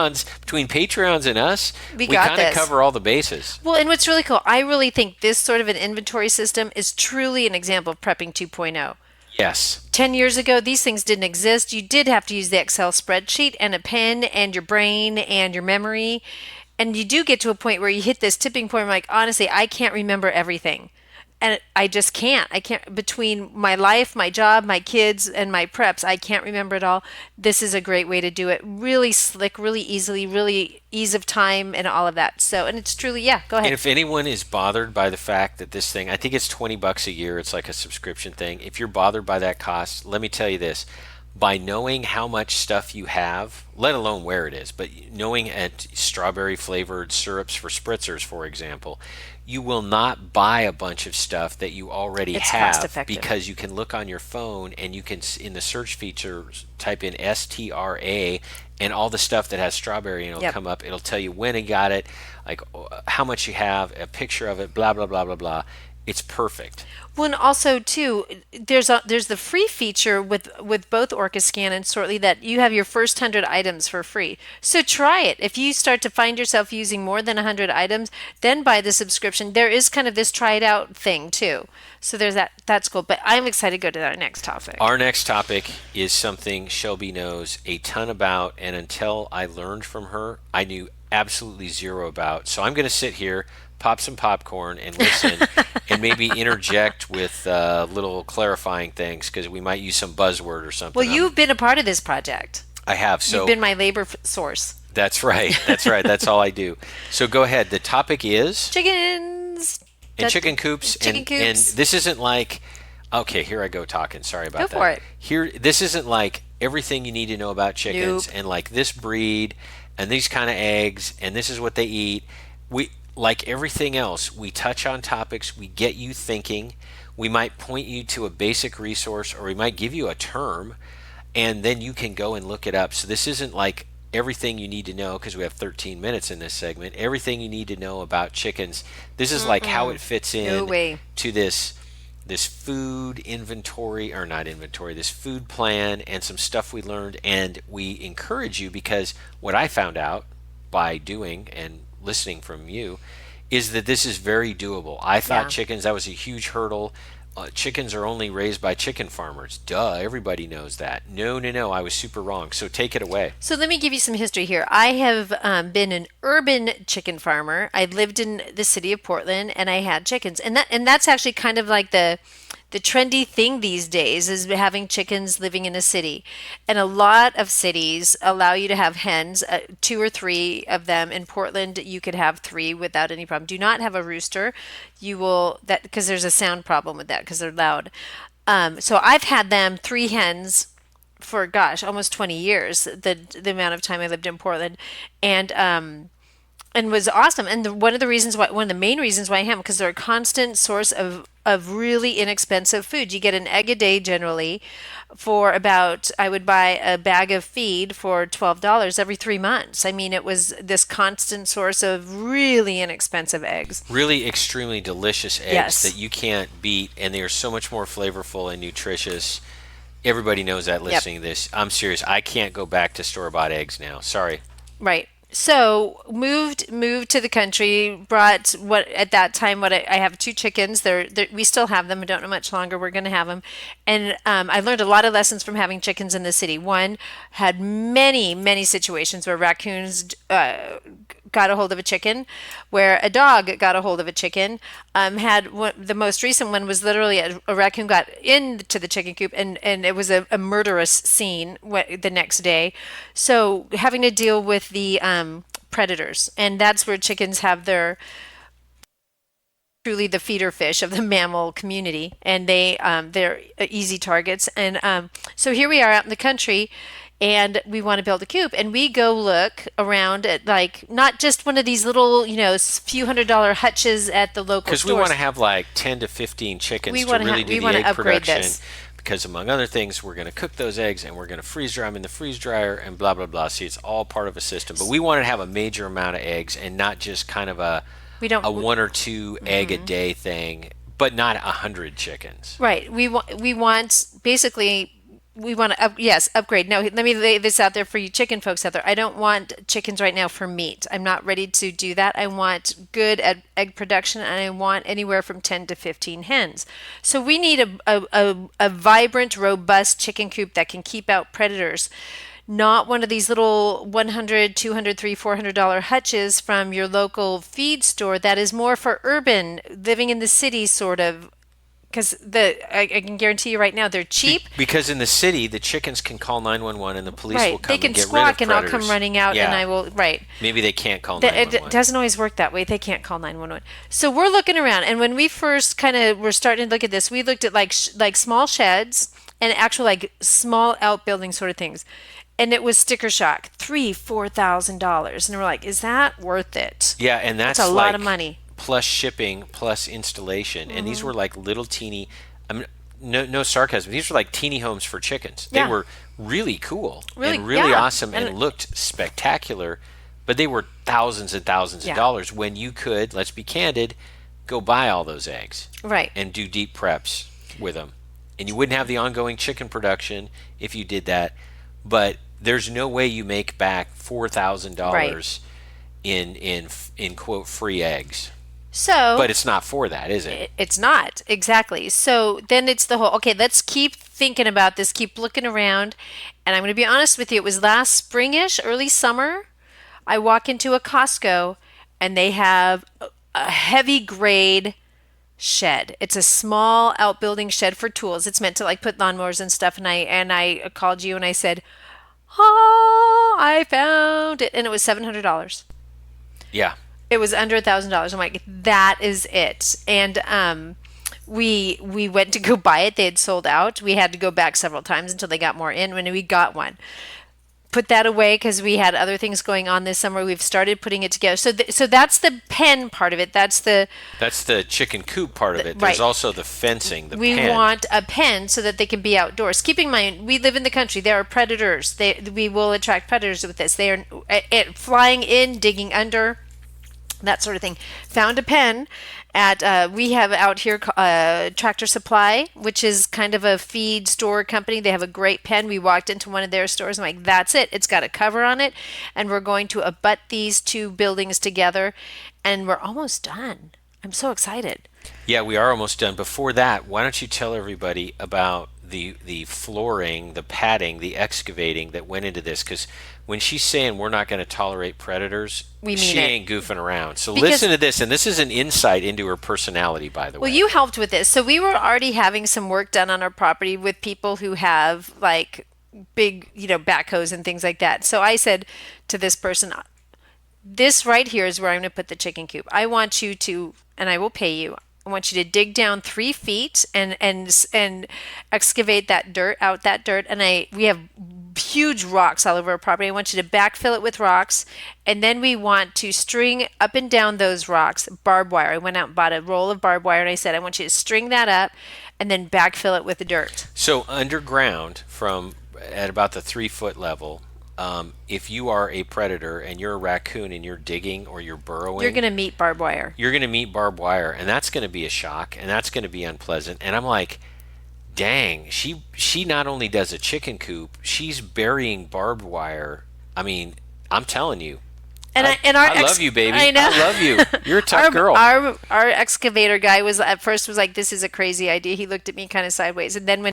Patreons and us, we kind of cover all the bases. Well, and what's really cool, I really think this sort of an inventory system is truly an example of prepping 2.0. Yes. 10 years ago, these things didn't exist. You did have to use the Excel spreadsheet and a pen and your brain and your memory, and you do get to a point where you hit this tipping point where, like, honestly, I can't remember everything. And I just can't. I can't, between my life, my job, my kids, and my preps, I can't remember it all. This is a great way to do it. Really slick, really easily, really ease of time and all of that. So, and it's truly, yeah, go ahead. And if anyone is bothered by the fact that this thing, I think it's $20 a year. It's like a subscription thing. If you're bothered by that cost, let me tell you this. By knowing how much stuff you have, let alone where it is, but knowing at strawberry flavored syrups for spritzers, for example, you will not buy a bunch of stuff that you already have, because you can look on your phone and you can, in the search features, type in STRA and all the stuff that has strawberry, and it'll come up. It'll tell you when you got it, like how much you have, a picture of it, blah, blah, blah, blah, blah. It's perfect. Well, and also too, there's the free feature with both OrcaScan and Sortly that you have your first 100 items for free. So try it. If you start to find yourself using more than 100 items, then buy the subscription. There is kind of this try it out thing too. So there's that. That's cool. But I'm excited to go to our next topic. Our next topic is something Shelby knows a ton about, and until I learned from her, I knew absolutely zero about. So I'm going to sit here, pop some popcorn, and listen, and maybe interject with little clarifying things, because we might use some buzzword or something. Well, you've been a part of this project. I have. So you've been my labor source. That's right. That's right. That's all I do. So go ahead. The topic is chickens and chicken coops. Chicken coops. And this isn't like, okay, here I go talking. Sorry about that. Go for it. Here, this isn't like everything you need to know about chickens, and like this breed and these kind of eggs and this is what they eat. We, like everything else, we touch on topics, we get you thinking, we might point you to a basic resource, or we might give you a term, and then you can go and look it up. So this isn't like everything you need to know, because we have 13 minutes in this segment, everything you need to know about chickens. This is like how it fits in to this food inventory, or not inventory, this food plan, and some stuff we learned. And we encourage you, because what I found out by doing and listening from you is that this is very doable. I thought chickens, that was a huge hurdle. Chickens are only raised by chicken farmers. Duh, everybody knows that. No, I was super wrong. So take it away. So let me give you some history here. I have been an urban chicken farmer. I lived in the city of Portland, and I had chickens, and that's actually kind of like the the trendy thing these days is having chickens living in a city. And a lot of cities allow you to have hens, 2 or 3 of them. In Portland, you could have 3 without any problem. Do not have a rooster. You will, that because there's a sound problem with that because they're loud. So I've had them 3 hens for almost 20 years, the amount of time I lived in Portland. And was awesome. And one of the main reasons why I am, because they're a constant source of really inexpensive food. You get an egg a day generally for about, I would buy a bag of feed for $12 every 3 months. I mean, it was this constant source of really inexpensive eggs. Really extremely delicious eggs that you can't beat, and they are so much more flavorful and nutritious. Everybody knows that listening to this. I'm serious. I can't go back to store-bought eggs now. Sorry. Right. So moved to the country, brought I have 2 chickens. We still have them. I don't know much longer we're going to have them. And I learned a lot of lessons from having chickens in the city. One, had many situations where raccoons got a hold of a chicken, where a dog got a hold of a chicken. The most recent one was literally a raccoon got into the chicken coop, and it was a murderous scene the next day. So having to deal with the predators, and that's where chickens have truly the feeder fish of the mammal community, and they're easy targets. And so here we are out in the country, and we want to build a coop, and we go look around at, like, not just one of these little, few $100 hutches at the local stores. Because we want to have like 10 to 15 chickens to really do the egg production. Because among other things, we're going to cook those eggs and we're going to freeze dry them in the freeze dryer and blah, blah, blah. See, it's all part of a system. But we want to have a major amount of eggs and not just kind of a 1 or 2 egg a day thing, but not 100 chickens. Right. We want basically we want to upgrade. Now, let me lay this out there for you chicken folks out there. I don't want chickens right now for meat. I'm not ready to do that. I want good egg production, and I want anywhere from 10 to 15 hens. So we need a vibrant, robust chicken coop that can keep out predators. Not one of these little $100, $200, $300, $400 hutches from your local feed store that is more for urban, living in the city sort of. Because I can guarantee you right now, they're cheap. Because in the city, the chickens can call 911 and the police will come and get rid of predators. They can squawk and I'll come running out and I will, Maybe they can't call 911. It doesn't always work that way. They can't call 911. So we're looking around, and when we first were starting to look at this, we looked at like small sheds and actual like small outbuilding sort of things. And it was sticker shock, $3,000-$4,000. And we're like, is that worth it? Yeah, and that's a lot of money. Plus shipping, plus installation. And these were like little teeny, no sarcasm, these were like teeny homes for chickens. They were really cool and really awesome and looked spectacular, but they were thousands and thousands of dollars when you could, let's be candid, go buy all those eggs. Right. And do deep preps with them. And you wouldn't have the ongoing chicken production if you did that, but there's no way you make back $4,000 in quote free eggs. So, but it's not for that, is it? It's not, exactly. So then it's the whole, okay, let's keep thinking about this, keep looking around. And I'm going to be honest with you, it was last springish, early summer. I walk into a Costco and they have a heavy grade shed. It's a small outbuilding shed for tools. It's meant to like put lawnmowers and stuff. And I called you and I said, I found it. And it was $700. Yeah. It was under $1,000. I'm like, that is it. And we went to go buy it. They had sold out. We had to go back several times until they got more in. When we got one, put that away because we had other things going on this summer. We've started putting it together. So that's the pen part of it. That's the chicken coop part of it. There's also the fencing. We want a pen so that they can be outdoors. Keep in mind, we live in the country. There are predators. We will attract predators with this. They are flying in, digging under. That sort of thing. Found a pen at we have out here Tractor Supply, which is kind of a feed store company. They have a great pen. We walked into one of their stores. I'm like, that's it. It's got a cover on it, and we're going to abut these 2 buildings together, and we're almost done. I'm so excited. Yeah, we are almost done. Before that, why don't you tell everybody about the flooring, the padding, the excavating that went into this, because when she's saying we're not going to tolerate predators, she ain't goofing around. So listen to this, and this is an insight into her personality, by the way. Well, you helped with this. So we were already having some work done on our property with people who have like big, backhoes and things like that. So I said to this person, this right here is where I'm going to put the chicken coop. I want you to, and I will pay you, I want you to dig down 3 feet and excavate that dirt and we have huge rocks all over our property. I want you to backfill it with rocks, and then we want to string up and down those rocks barbed wire. I went out and bought a roll of barbed wire, and I said I want you to string that up and then backfill it with the dirt. So underground, from at about the 3-foot level, if you are a predator and you're a raccoon and you're digging or you're burrowing, you're going to meet barbed wire. You're going to meet barbed wire, and that's going to be a shock, and that's going to be unpleasant. And I'm like, dang, she not only does a chicken coop, she's burying barbed wire. I mean, I'm telling you. I love you, baby. I know. I love you. You're a tough girl. Our excavator guy was at first like, this is a crazy idea. He looked at me kind of sideways, and then when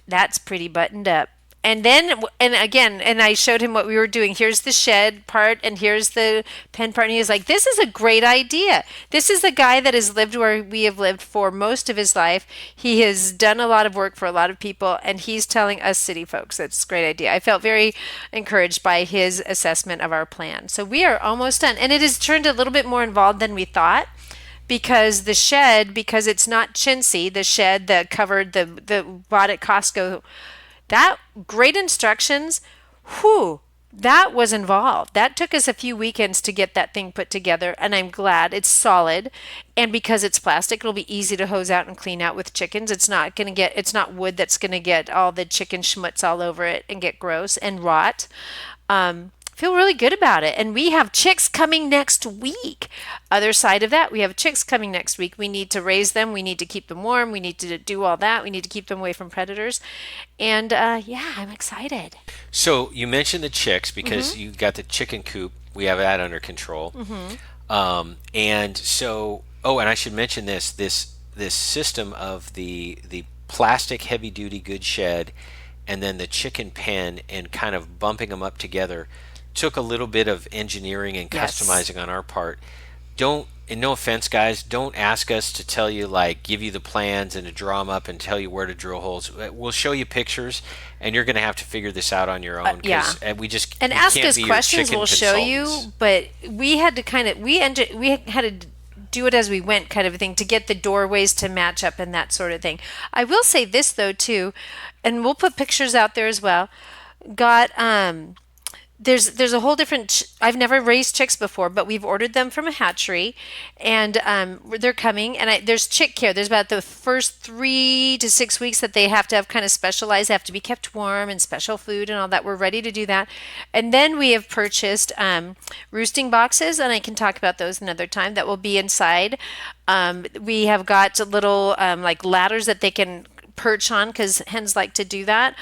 that's pretty buttoned up. And I showed him what we were doing. Here's the shed part, and here's the pen part. And he was like, this is a great idea. This is the guy that has lived where we have lived for most of his life. He has done a lot of work for a lot of people, and he's telling us city folks that's a great idea. I felt very encouraged by his assessment of our plan. So we are almost done. And it has turned a little bit more involved than we thought. Because the shed, because it's not chintzy, the shed that covered the bought at Costco, that great instructions, that was involved. That took us a few weekends to get that thing put together, and I'm glad it's solid. And because it's plastic, it'll be easy to hose out and clean out with chickens. It's not wood that's going to get all the chicken schmutz all over it and get gross and rot. Feel really good about it. And we have chicks coming next week. Other side of that, we have chicks coming next week. We need to raise them. We need to keep them warm. We need to do all that. We need to keep them away from predators. And I'm excited. So you mentioned the chicks because you got the chicken coop. We have that under control. And so, and I should mention this system of the plastic heavy duty good shed and then the chicken pen and kind of bumping them up together took a little bit of engineering and customizing on our part. And no offense, guys, don't ask us to tell you, like, give you the plans and to draw them up and tell you where to drill holes. We'll show you pictures, and you're going to have to figure this out on your own. We ask us questions. We'll show you, but we had to we had to do it as we went, kind of a thing, to get the doorways to match up and that sort of thing. I will say this though too, and we'll put pictures out there as well. There's a whole different. I've never raised chicks before, but we've ordered them from a hatchery, and they're coming. And there's chick care. There's about the first 3 to 6 weeks that they have to have kind of specialized. They have to be kept warm and special food and all that. We're ready to do that, and then we have purchased roosting boxes, and I can talk about those another time. That will be inside. We have got little like ladders that they can perch on because hens like to do that,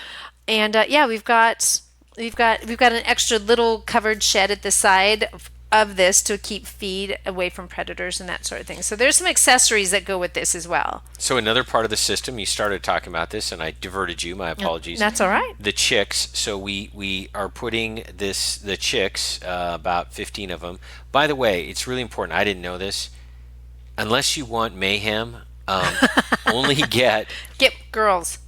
and we've got an extra little covered shed at the side of this to keep feed away from predators and that sort of thing. So there's some accessories that go with this as well. So another part of the system, you started talking about this and I diverted you, my apologies. That's all right. The chicks. So we are putting the chicks, about 15 of them. By the way, it's really important. I didn't know this. Unless you want mayhem, only get girls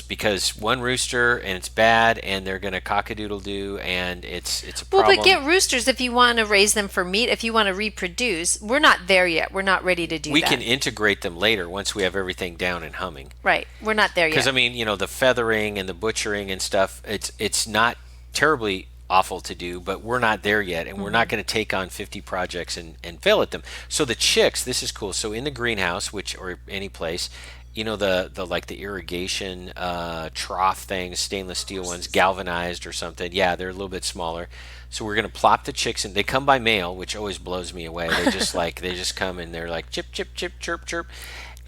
because one rooster and it's bad and they're going to cock-a-doodle-doo and it's a problem. Well, but get roosters if you want to raise them for meat. If you want to reproduce, we're not there yet. We're not ready to do that. We can integrate them later once we have everything down and humming. Right. We're not there yet. Because, I mean, the feathering and the butchering and stuff, it's not terribly awful to do, but we're not there yet, and we're not going to take on 50 projects and fail at them. So the chicks, this is cool. So in the greenhouse, or any place, the irrigation trough things, stainless steel ones, galvanized or something. Yeah, they're a little bit smaller. So we're going to plop the chicks in. They come by mail, which always blows me away. They just they just come and they're like chip chip chip chirp chirp.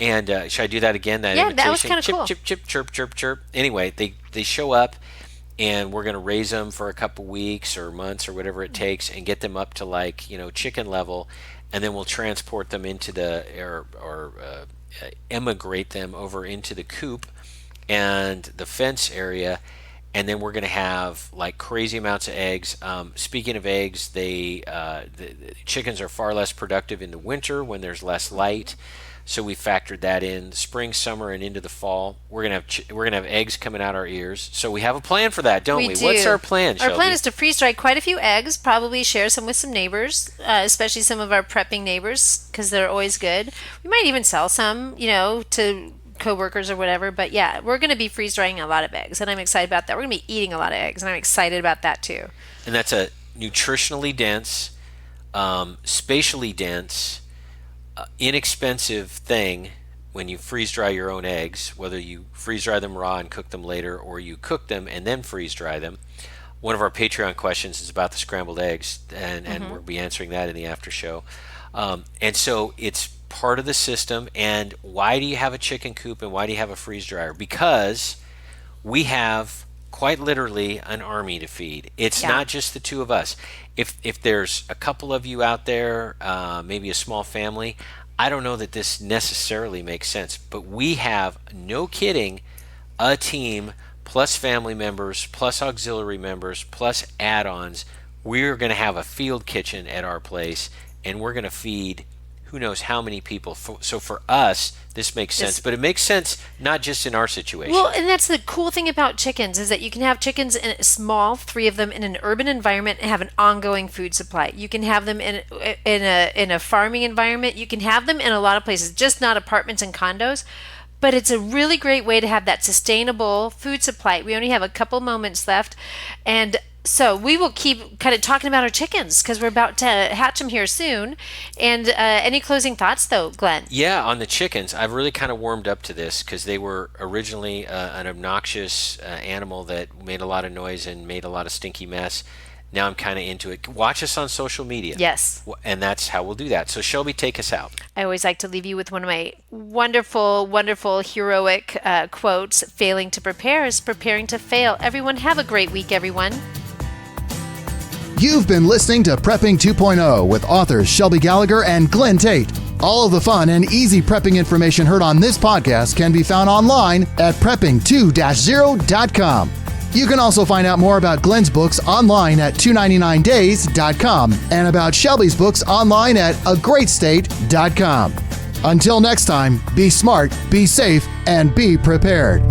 And should I do that again? That imitation? That was kind of chip, cool. Chip chip chirp chirp chirp. Anyway, they show up. And we're going to raise them for a couple weeks or months or whatever it takes and get them up to chicken level. And then we'll transport them into emigrate them over into the coop and the fence area, and then we're going to have like crazy amounts of eggs. Speaking of eggs, the chickens are far less productive in the winter when there's less light. So we factored that in spring, summer, and into the fall. We're gonna have eggs coming out our ears. So we have a plan for that, don't we? Do. What's our plan, Shelby? Our plan is to freeze dry quite a few eggs. Probably share some with some neighbors, especially some of our prepping neighbors, because they're always good. We might even sell some, to coworkers or whatever. But yeah, we're gonna be freeze drying a lot of eggs, and I'm excited about that. We're gonna be eating a lot of eggs, and I'm excited about that too. And that's a nutritionally dense, spatially dense, inexpensive thing when you freeze dry your own eggs, whether you freeze dry them raw and cook them later, or you cook them and then freeze dry them. One of our Patreon questions is about the scrambled eggs, and we'll be answering that in the after show. And so it's part of the system. And why do you have a chicken coop and why do you have a freeze dryer? Because we have quite literally an army to feed. It's not just the two of us. If there's a couple of you out there, maybe a small family, I don't know that this necessarily makes sense, but we have, no kidding, a team plus family members plus auxiliary members plus add-ons. We're going to have a field kitchen at our place, and we're going to feed who knows how many people. So for us, this makes sense, but it makes sense not just in our situation. Well, and that's the cool thing about chickens, is that you can have chickens in a small, 3 of them, in an urban environment and have an ongoing food supply. You can have them in a farming environment. You can have them in a lot of places, just not apartments and condos. But it's a really great way to have that sustainable food supply. We only have a couple moments left, and so we will keep kind of talking about our chickens because we're about to hatch them here soon. And any closing thoughts, though, Glenn? Yeah, on the chickens, I've really kind of warmed up to this because they were originally an obnoxious animal that made a lot of noise and made a lot of stinky mess. Now I'm kind of into it. Watch us on social media. Yes. And that's how we'll do that. So Shelby, take us out. I always like to leave you with one of my wonderful, wonderful, heroic quotes. Failing to prepare is preparing to fail. Everyone have a great week, everyone. You've been listening to Prepping 2.0 with authors Shelby Gallagher and Glenn Tate. All of the fun and easy prepping information heard on this podcast can be found online at prepping2-0.com. You can also find out more about Glenn's books online at 299days.com and about Shelby's books online at agreatstate.com. Until next time, be smart, be safe, and be prepared.